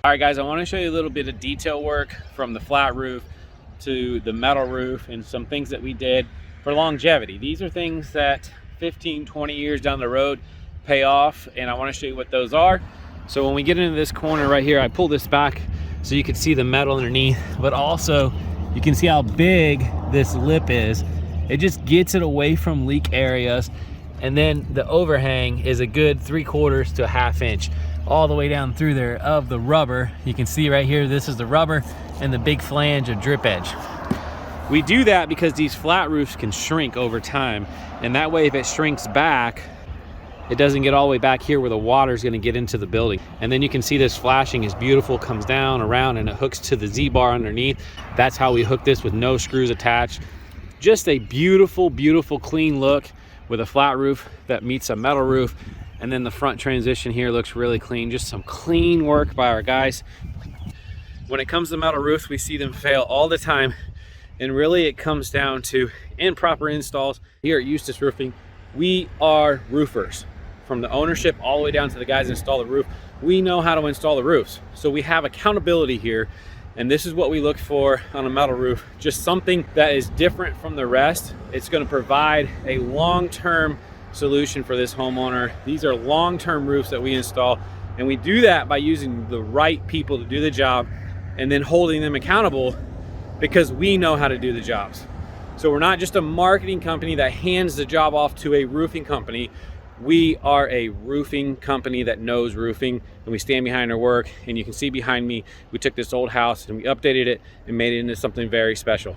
All right guys, I want to show you a little bit of detail work from the flat roof to the metal roof and some things that we did for longevity. These are things that 15, 20 years down the road pay off, and I want to show you what those are. So when we get into this corner right here, I pull this back so you can see the metal underneath, but also you can see how big this lip is. It just gets it away from leak areas. And then the overhang is a good 3/4 to a 1/2 inch all the way down through there of the rubber. You can see right here, this is the rubber and the big flange of drip edge. We do that because these flat roofs can shrink over time, and that way if it shrinks back, it doesn't get all the way back here where the water is going to get into the building. And then you can see this flashing is beautiful, comes down around and it hooks to the Z-bar underneath. That's how we hook this with no screws attached. Just a beautiful, beautiful clean look with a flat roof that meets a metal roof. And then the front transition here looks really clean. Just some clean work by our guys. When it comes to metal roofs, we see them fail all the time. And really it comes down to improper installs. Here at Eustis Roofing, we are roofers. From the ownership all the way down to the guys that install the roof, we know how to install the roofs. So we have accountability here. And this is what we look for on a metal roof. Just something that is different from the rest. It's gonna provide a long-term solution for this homeowner. These are long-term roofs that we install, and we do that by using the right people to do the job and then holding them accountable because we know how to do the jobs. So we're not just a marketing company that hands the job off to a roofing company. We are a roofing company that knows roofing, and we stand behind our work. And you can see behind me, we took this old house and we updated it and made it into something very special.